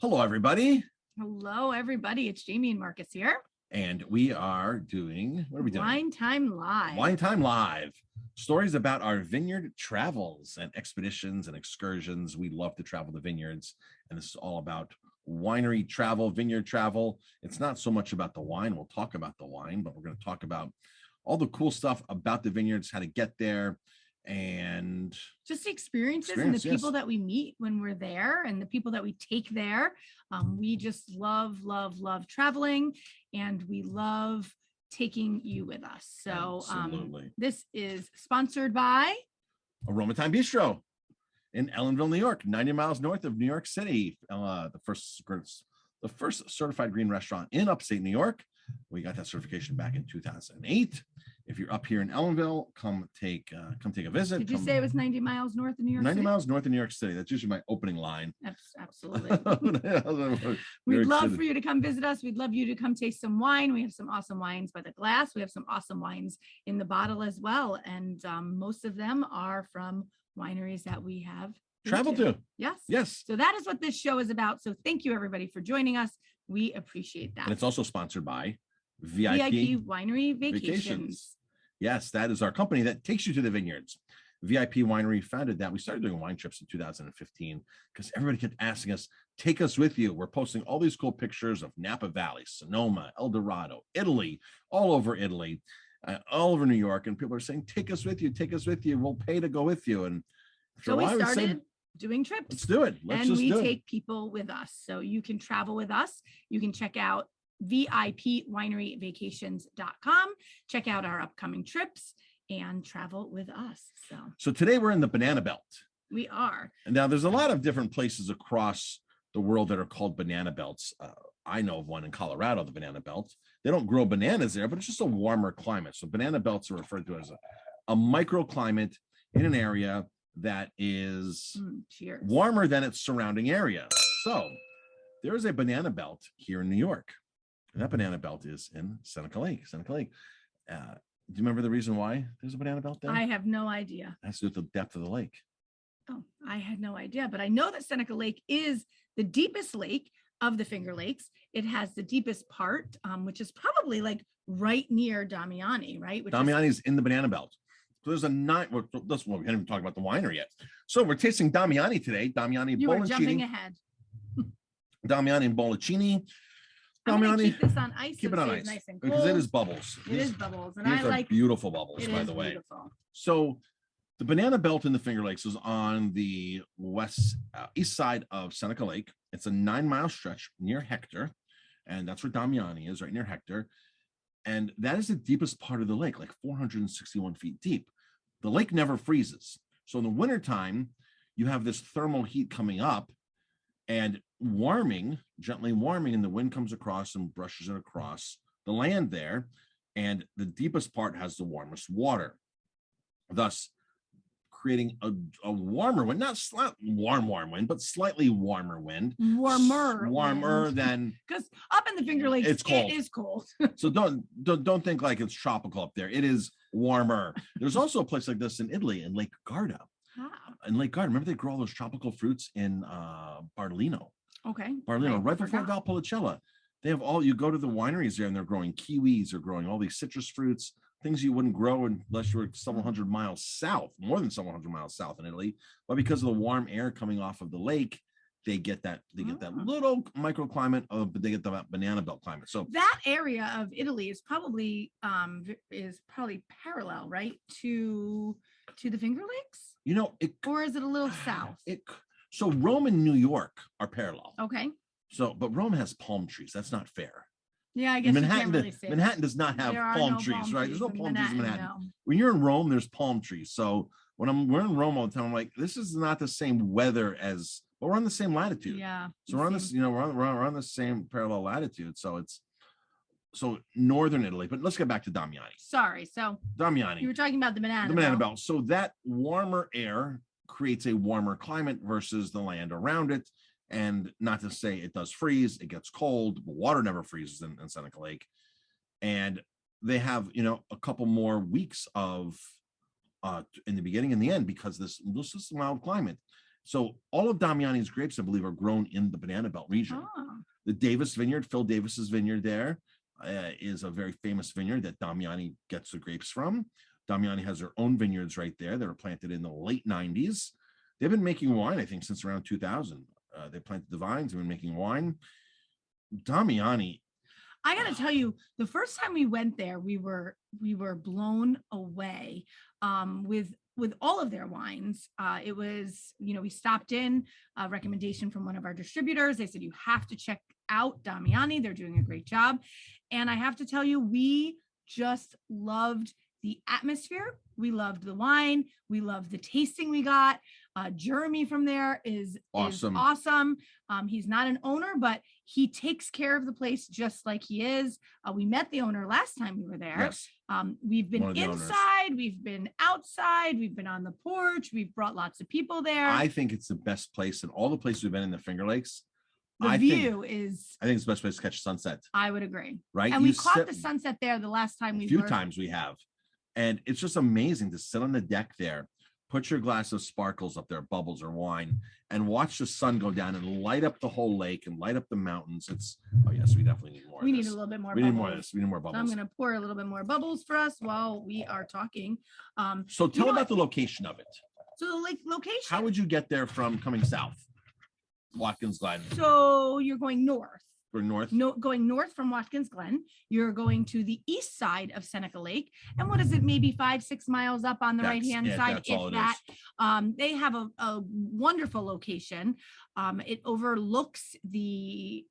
Hello, everybody. Hello, everybody. It's Jamie and Marcus here. And we are doing, what are we doing? Wine Time Live. Wine Time Live. Stories about our vineyard travels and expeditions and excursions. We love to travel the vineyards. And this is all about winery travel, vineyard travel. It's not so much about the wine. We'll talk about the wine, but we're going to talk about all the cool stuff about the vineyards, how to get there, and just the experiences and the people that we meet when we're there and the people that we take there. We just love traveling, and we love taking you with us. So this is sponsored by Aroma Time Bistro in Ellenville, New York, 90 miles north of New York City. The first certified green restaurant in upstate New York. We got that certification back in 2008. If you're up here in Ellenville, come take a visit. Did you say it was 90 miles north of New York 90 City? miles north of New York City. That's usually my opening line. Absolutely. We'd love for you to come visit us. We'd love you to come taste some wine. We have some awesome wines by the glass. We have some awesome wines in the bottle as well. And most of them are from wineries that we have traveled to. Yes. So that is what this show is about. So thank you, everybody, for joining us. We appreciate that. And it's also sponsored by VIP Winery Vacations. Yes, that is our company that takes you to the vineyards. VIP Winery founded that. We started doing wine trips in 2015 because everybody kept asking us, take us with you. We're posting all these cool pictures of Napa Valley, Sonoma, El Dorado, Italy, all over Italy, all over New York. And people are saying, take us with you. We'll pay to go with you. And so we started doing trips. Let's do it. And we take people with us. So you can travel with us. You can check out VIPwineryvacations.com. Check out our upcoming trips and travel with us. So today we're in the Banana Belt. We are. And now there's a lot of different places across the world that are called banana belts. I know of one in Colorado, the Banana Belt. They don't grow bananas there, but it's just a warmer climate. So banana belts are referred to as a microclimate in an area that is warmer than its surrounding area. So there is a banana belt here in New York. And that banana belt is in Seneca Lake. Do you remember the reason why there's a banana belt there? I have no idea. It has to do with the depth of the lake. Oh, I had no idea. But I know that Seneca Lake is the deepest lake of the Finger Lakes. It has the deepest part, which is probably like right near Damiani, right? Damiani's in the banana belt. So there's a we can't even talk about the winery yet. So we're tasting Damiani today. Damiani You Bollicini. were jumping ahead. Damiani and Bollicini. I'm going to keep this on ice. Keep it on ice nice and cold. because it is bubbles. It is bubbles, and these are beautiful bubbles, by the way. Beautiful. So the Banana Belt in the Finger Lakes is on the east side of Seneca Lake. It's a 9-mile stretch near Hector, and that's where Damiani is, right near Hector. And that is the deepest part of the lake, like 461 feet deep. The lake never freezes. So in the wintertime, you have this thermal heat coming up and gently warming, and the wind comes across and brushes it across the land there. And the deepest part has the warmest water, thus creating a warmer wind, not warm wind, but slightly warmer wind. Warmer than, because up in the Finger Lakes, it's cold. It is cold. So don't think like it's tropical up there. It is warmer. There's also a place like this in Italy, in Lake Garda. In Lake Garda, remember they grow all those tropical fruits in Barlino. Okay. Barlino, right before Valpolicella. They have you go to the wineries there and they're growing kiwis, they're growing all these citrus fruits, things you wouldn't grow unless you were several hundred miles south, more than several hundred miles south in Italy. But because of the warm air coming off of the lake, they get that little microclimate but they get the banana belt climate. So that area of Italy is probably parallel, right, to the Finger Lakes? Or is it a little south? So Rome and New York are parallel. Okay. But Rome has palm trees. That's not fair. Yeah, I guess Manhattan does not have palm trees, right? There's no palm trees in Manhattan. No. When you're in Rome, there's palm trees. So when we're in Rome all the time, I'm like, this is not the same weather but we're on the same latitude. Yeah. So we're on this, we're on the same parallel latitude. So it's northern Italy. But let's get back to Damiani. Sorry. So Damiani. You were talking about the banana belt. So that warmer air creates a warmer climate versus the land around it. And not to say it does freeze, it gets cold, but water never freezes in Seneca Lake. And they have, a couple more weeks of in the beginning and the end because this is mild climate. So all of Damiani's grapes, I believe, are grown in the Banana Belt region. Oh. The Davis Vineyard, Phil Davis's vineyard there, is a very famous vineyard that Damiani gets the grapes from. Damiani has their own vineyards right there that were planted in the late 90s. They've been making wine, I think, since around 2000. They planted the vines, they've been making wine. Damiani. I got to tell you, the first time we went there, we were blown away with all of their wines. It was, we stopped in a recommendation from one of our distributors. They said, you have to check out Damiani. They're doing a great job. And I have to tell you, we just loved the atmosphere. We loved the wine. We loved the tasting we got. Jeremy from there is awesome. He's not an owner, but he takes care of the place just like he is. We met the owner last time we were there. Yes. We've been inside, we've been outside, we've been on the porch, we've brought lots of people there. I think it's the best place in all the places we've been in the Finger Lakes. I think it's the best place to catch sunset. I would agree. Right. And we caught the sunset there the last time we were. A few times we have. And it's just amazing to sit on the deck there, put your glass of sparkles up there, bubbles or wine, and watch the sun go down and light up the whole lake and light up the mountains. Yes, we definitely need more. We need a little bit more. We need more of this. We need more bubbles. So I'm going to pour a little bit more bubbles for us while we are talking. So tell about the location of it. So the location. How would you get there from coming south? Watkins Glen. So you're going north. Going north? No, going north from Watkins Glen. You're going to the east side of Seneca Lake. And what is it? Maybe 5-6 miles up on the right-hand side, if that. They have a wonderful location. It overlooks the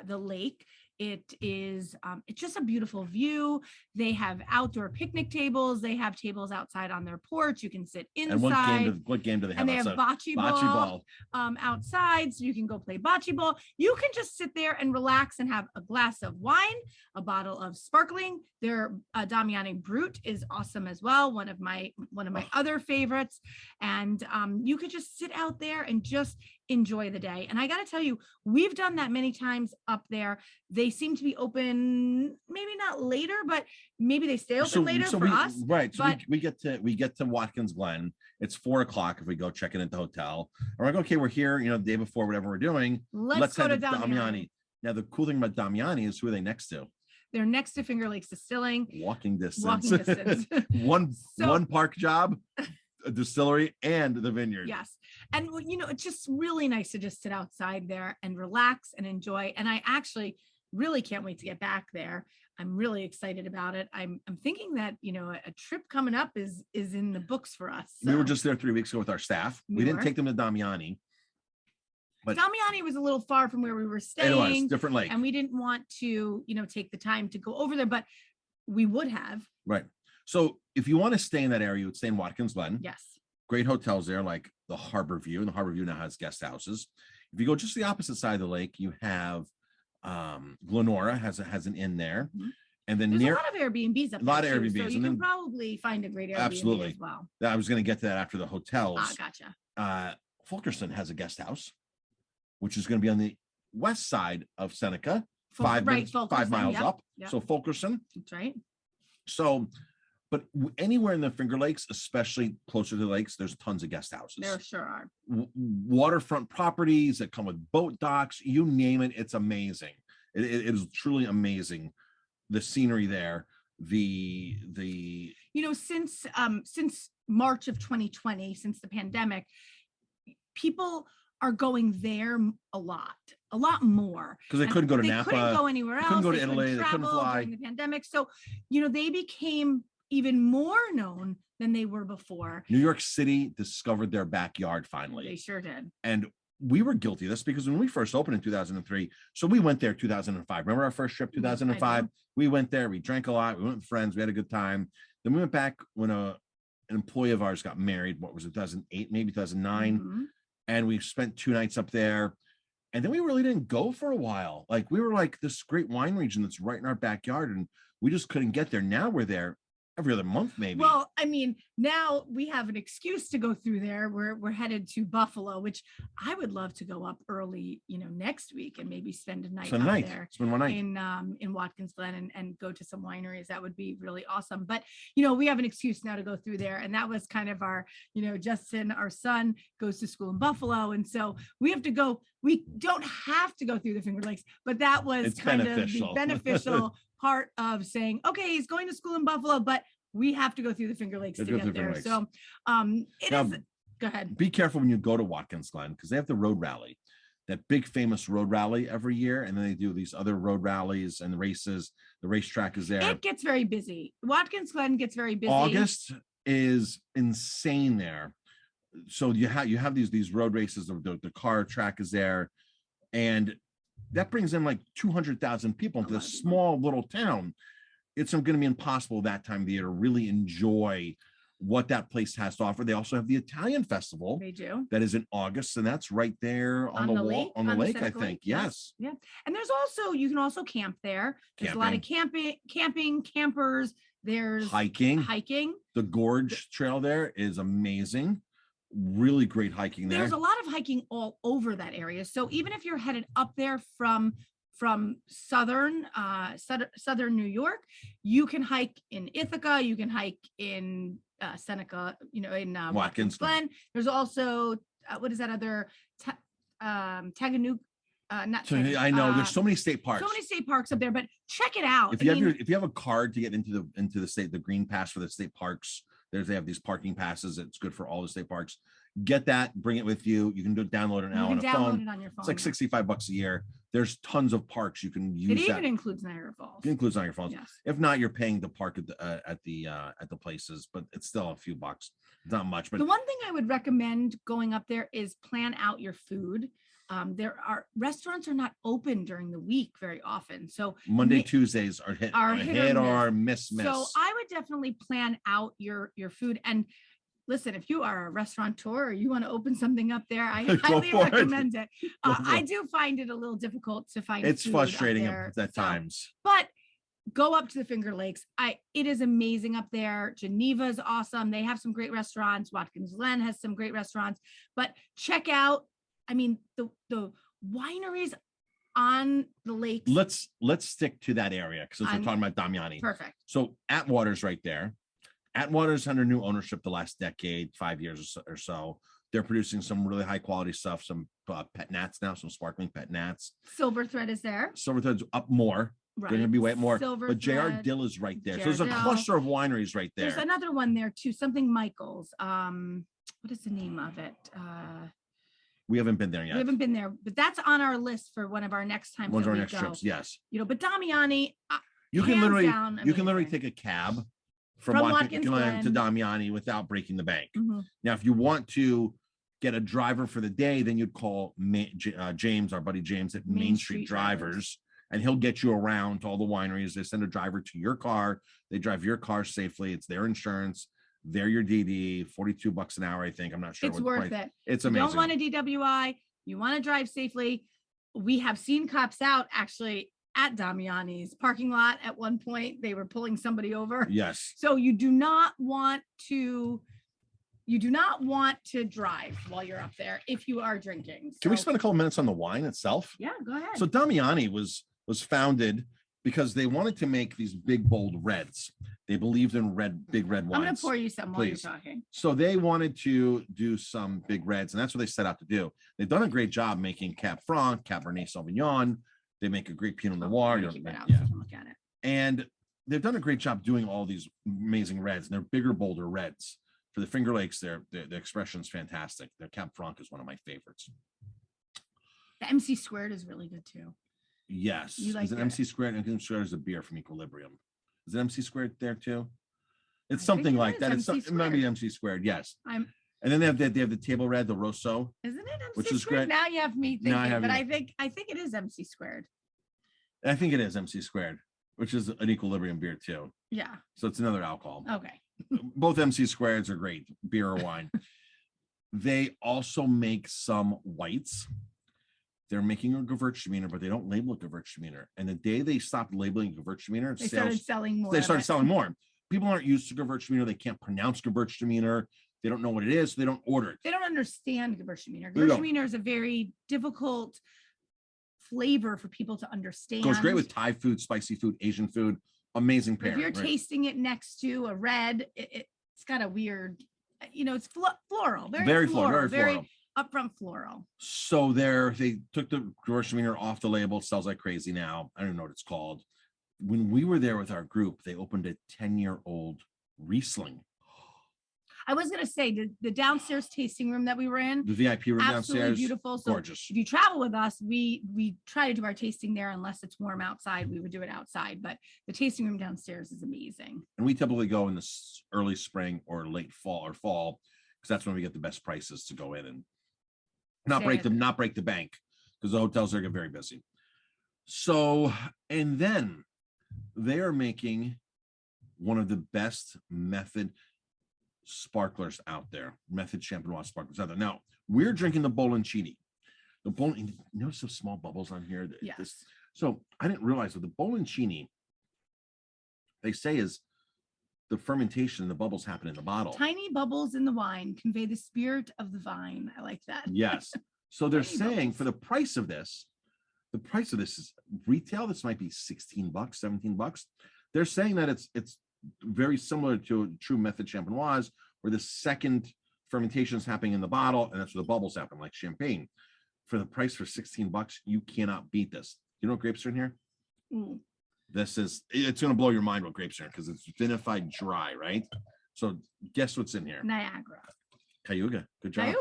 lake. It is it's just a beautiful view. They have outdoor picnic tables. They have tables outside on their porch. You can sit inside. And what game do they have? And they outside? have bocce ball outside, so you can go play bocce ball. You can just sit there and relax and have a glass of wine, a bottle of sparkling. Their Damiani Brut is awesome as well. One of my other favorites. And you could just sit out there and just enjoy the day. And I got to tell you, we've done that many times up there. They seem to be open, maybe not later, but maybe they stay open later for us. Right. So we get to Watkins Glen. It's 4:00 if we go check in at the hotel. And we're like, okay, we're here, the day before, whatever we're doing. Let's go to Damiani. Now, the cool thing about Damiani is who are they next to? They're next to Finger Lakes Distilling. Walking distance. one park job, a distillery, and the vineyard. Yes. And it's just really nice to just sit outside there and relax and enjoy. And I actually really can't wait to get back there. I'm really excited about it. I'm thinking that, a trip coming up is in the books for us. So. We were just there 3 weeks ago with our staff. We didn't take them to Damiani. But Damiani was a little far from where we were staying. It was different lake. And we didn't want to, take the time to go over there, but we would have. Right. So if you want to stay in that area, you would stay in Watkins Glen. Yes. Great hotels there, like the Harbor View. And the Harbor View now has guest houses. If you go just the opposite side of the lake, you have Glenora has an inn there. Mm-hmm. And then there's a lot of Airbnbs up there. A lot of Airbnbs. So you can probably find a great Airbnb as well. I was going to get to that after the hotels. Gotcha. Fulkerson has a guest house, which is going to be on the west side of Seneca, 5 miles up. Yep. So Fulkerson. That's right. So, but anywhere in the Finger Lakes, especially closer to the lakes, there's tons of guest houses. There sure are. Waterfront properties that come with boat docks, you name it. It's amazing. It is truly amazing. The scenery there, since March of 2020, since the pandemic, people are going there a lot more because they couldn't go to Napa, couldn't go anywhere else, couldn't go to Italy, they couldn't fly during the pandemic. So they became even more known than they were before. New York City discovered their backyard finally. They sure did. And we were guilty of this because when we first opened in 2003, so we went there 2005. Remember our first trip, 2005? We went there, we drank a lot, we went with friends, we had a good time. Then we went back when an employee of ours got married. What was it, 2008, maybe 2009? Mm-hmm. And we spent 2 nights up there. And then we really didn't go for a while. Like we were like this great wine region that's right in our backyard and we just couldn't get there. Now we're there every other month, maybe. Well, I mean, now we have an excuse to go through there. We're headed to Buffalo, which I would love to go up early, next week and maybe spend a night up there Spend one night in Watkins Glen and go to some wineries. That would be really awesome. But we have an excuse now to go through there, and that was kind of our, Justin, our son, goes to school in Buffalo, and so we have to go. We don't have to go through the Finger Lakes, but that was kind of the beneficial part of saying, okay, he's going to school in Buffalo, but we have to go through the Finger Lakes to get there. So go ahead. Be careful when you go to Watkins Glen, because they have the road rally, that big famous road rally every year. And then they do these other road rallies and races. The racetrack is there. It gets very busy. Watkins Glen gets very busy. August is insane there. So you have these road races. The car track is there. And that brings in like 200,000 people into this small little town. It's going to be impossible that time of the year to really enjoy what that place has to offer. They also have the Italian festival. They do. That is in August, and that's right there on the lake, I think. Yes. Yeah. And you can also camp there. There's a lot of camping, campers. There's hiking. The Gorge Trail there is amazing. Really great hiking there. There's a lot of hiking all over that area. So even if you're headed up there from southern New York, you can hike in Ithaca, you can hike in Seneca, in Watkins Glen. There's also what is that other Taganuk? I know there's so many state parks. So many state parks up there, but check it out. If you have a card to get into the state, the green pass for the state parks, they have these parking passes. It's good for all the state parks. Get that, bring it with you. You can download it now on a phone. It on your phone. It's like $65 a year. There's tons of parks you can use. It even includes Niagara Falls. It includes Niagara Falls. Yes. If not, you're paying to park at the places, but it's still a few bucks. It's not much. But the one thing I would recommend going up there is plan out your food. Restaurants are not open during the week very often. So Monday, Tuesdays are hit or miss. So I would definitely plan out your food. And listen, if you are a restaurateur or you want to open something up there, I highly recommend it. I do find it a little difficult to find. It's frustrating at times. But go up to the Finger Lakes. It is amazing up there. Geneva is awesome. They have some great restaurants. Watkins Glen has some great restaurants. But check out, the wineries on the lake. Let's stick to that area because we're talking about Damiani. Perfect. So Atwater's right there. Atwater's under new ownership the last decade, 5 years or so. They're producing some really high quality stuff, some pet nats now, some sparkling pet nats. Silver Thread is there. Silver Thread's up more. Right. They're going to be way more. But J.R. Dill is right there. So there's a cluster of wineries right there. There's another one there too, something Michael's. What is the name of it? We haven't been there yet. We haven't been there, but that's on our list for one of our next times. One of our next trips, yes. But Damiani, you can literally take a cab from Watkins Glen to Damiani without breaking the bank. Mm-hmm. Now, if you want to get a driver for the day, then you'd call James, our buddy James at Main Street Drivers, and he'll get you around to all the wineries. They send a driver to your car. They drive your car safely. It's their insurance. They're your DD, $42 an hour, I think. I'm not sure. It's worth it. It's amazing. You don't want a DWI. You want to drive safely. We have seen cops out actually at Damiani's parking lot at one point. They were pulling somebody over. Yes. So you do not want to drive while you're up there if you are drinking. So, can we spend a couple minutes on the wine itself? Yeah, go ahead. So Damiani was founded because they wanted to make these big, bold reds. They believed in big red wines. I'm going to pour you some while you're talking. So they wanted to do some big reds, and that's what they set out to do. They've done a great job making Cab Franc, Cabernet Sauvignon. They make a great Pinot Noir. Keep it out so you can look at it. And they've done a great job doing all these amazing reds, and they're bigger, bolder reds. For the Finger Lakes, the expression's fantastic. Their Cab Franc is one of my favorites. The MC Squared is really good too. Yes. Is it MC Squared? MC Squared is a beer from Equilibrium. Is it MC Squared there too? It's something like that. It might be MC Squared. Yes. And then they have the table red, the Rosso. Isn't it MC which is Squared? great. Now you have me thinking, but I think it is MC Squared. I think it is MC Squared, which is an Equilibrium beer too. Yeah. So it's another alcohol. Okay. Both MC Squareds are great, beer or wine. They also make some whites. They're making a Gewürztraminer, but they don't label it Gewürztraminer. And the day they stopped labeling Gewürztraminer, they started selling more. They started selling more. people aren't used to Gewürztraminer. They can't pronounce Gewürztraminer. They don't know what it is. So they don't order it. They don't understand Gewürztraminer. Gewürztraminer is a very difficult flavor for people to understand. Goes great with Thai food, spicy food, Asian food. Amazing pairing. If you're tasting it next to a red, it's got a weird, it's floral, very floral, very upfront floral. So they took the Gewürztraminer off the label. It sells like crazy now. I don't even know what it's called. When we were there with our group, they opened a 10-year-old Riesling. I was going to say the downstairs tasting room that we were in, the VIP room downstairs, beautiful, so gorgeous. If you travel with us, we try to do our tasting there. Unless it's warm outside, we would do it outside. But the tasting room downstairs is amazing. And we typically go in the early spring or late fall because that's when we get the best prices to go in and not break the bank, because the hotels are get very busy. So, and then they are making one of the best method sparklers out there, method champenoise sparklers out there. Now we're drinking the Boloncini. Notice those small bubbles on here. Yes. So I didn't realize that the Boloncini, they say, is the fermentation, the bubbles happen in the bottle. Tiny bubbles in the wine convey the spirit of the vine. I like that. Yes. So they're saying for the price of this is retail. This might be $16, $17. They're saying that it's very similar to a true method champenoise, where the second fermentation is happening in the bottle, and that's where the bubbles happen, like champagne. For the price for $16, you cannot beat this. You know what grapes are in here? Mm. It's going to blow your mind what grapes are in, because it's vinified dry, right? So guess what's in here? Niagara. Cayuga. Good job.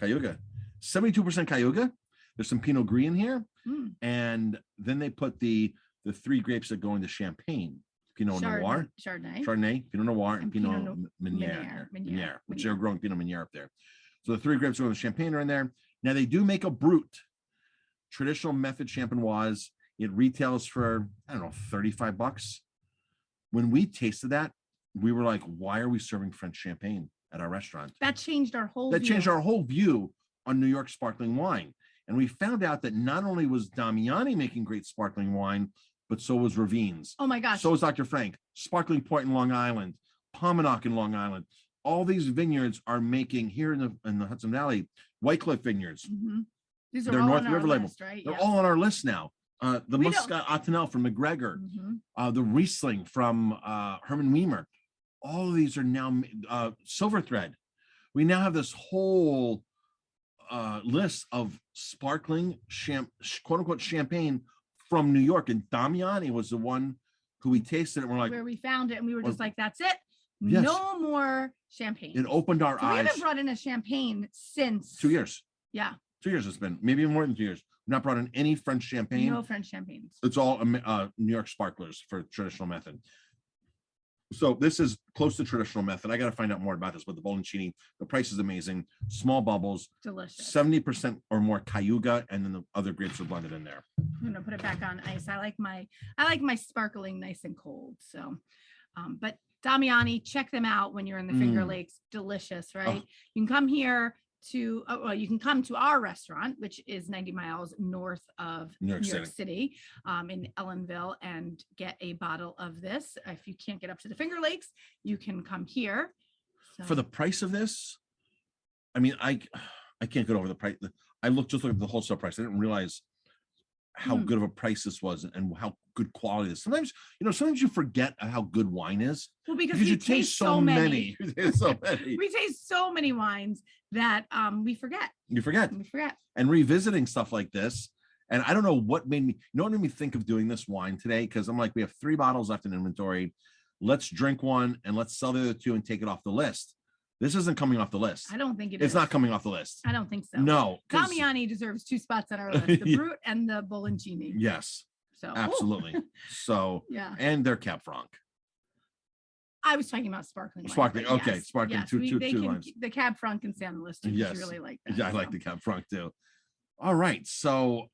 Cayuga. 72% Cayuga. There's some Pinot Gris in here. Mm. And then they put the 3 grapes that go into champagne. Pinot Noir, Chardonnay, Pinot Noir, and Pinot Meunier, which they're growing Pinot Meunier up there. So the 3 grapes going to champagne are in there. Now they do make a brut, traditional method champenoise. It retails for, I don't know, $35. When we tasted that, we were like, why are we serving French champagne at our restaurant? That changed our whole view on New York sparkling wine. And we found out that not only was Damiani making great sparkling wine, but so was Ravines. Oh my gosh. So was Dr. Frank. Sparkling Point in Long Island, Pominock in Long Island. All these vineyards are making here in the Hudson Valley, White Cliff Vineyards. Mm-hmm. These are They're all North on River our label. list, right? They're all on our list now. The Muscat Attanel from McGregor, the Riesling from Herman Weimer. All of these are now Silver Thread. We now have this whole list of sparkling quote unquote champagne from New York, and Damiani was the one who we tasted it. And we're like, where we found it, and we were just like, that's it. Yes. No more champagne. It opened our eyes. We haven't brought in a champagne since 2 years. Yeah. 2 years it's been, maybe more than 2 years. We've not brought in any French champagne. No French champagnes. It's all New York sparklers for traditional method. So this is close to traditional method. I got to find out more about this, but the Boloncini, the price is amazing. Small bubbles, delicious. 70% or more Cayuga, and then the other grapes are blended in there. I'm gonna put it back on ice. I like my sparkling nice and cold. So, but Damiani, check them out when you're in the Finger Lakes. Delicious, right? You can come here you can come to our restaurant, which is 90 miles north of New York City, in Ellenville, and get a bottle of this. If you can't get up to the Finger Lakes, you can come here. So. For the price of this, I mean, I can't get over the price. I looked at the wholesale price. I didn't realize how good of a price this was and how good quality it is. Sometimes you forget how good wine is. Well, because you taste so many. We taste so many wines that we forget. We forget. And revisiting stuff like this. And I don't know what made me think of doing this wine today, because I'm like, we have 3 bottles left in inventory. Let's drink one and let's sell the other 2 and take it off the list. This isn't coming off the list. I don't think it's not coming off the list. I don't think so. No. Damiani deserves 2 spots on our list, the Brut and the Boloncini. Yes. So absolutely. So yeah. And their Cab Franc. I was talking about sparkling. Sparkling. Wine, okay. Yes, sparkling. Yes, two lines. The Cab Franc can stay on the list too. Yes. You really like that. Yeah, I like the Cab Franc too. All right. So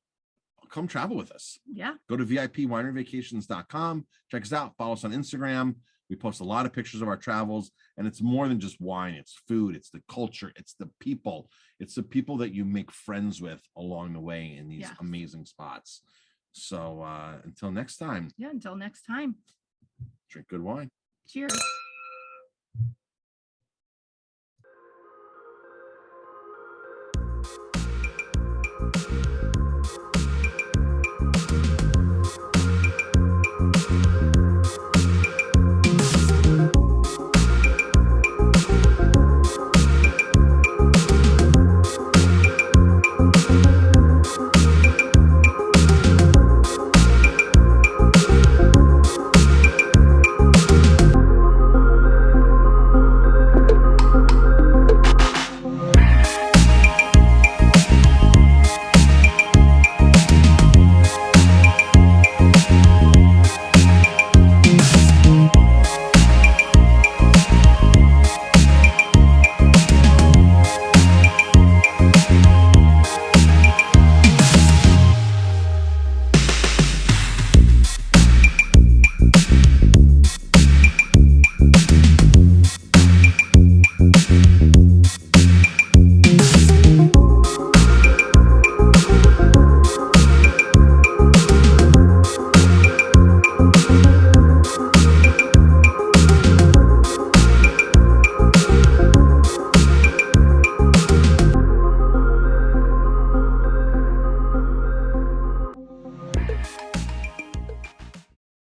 come travel with us. Yeah. Go to VIPwineryvacations.com. Check us out. Follow us on Instagram. We post a lot of pictures of our travels, and it's more than just wine. It's food. It's the culture. It's the people. It's the people that you make friends with along the way in these amazing spots. So until next time. Yeah, until next time. Drink good wine. Cheers.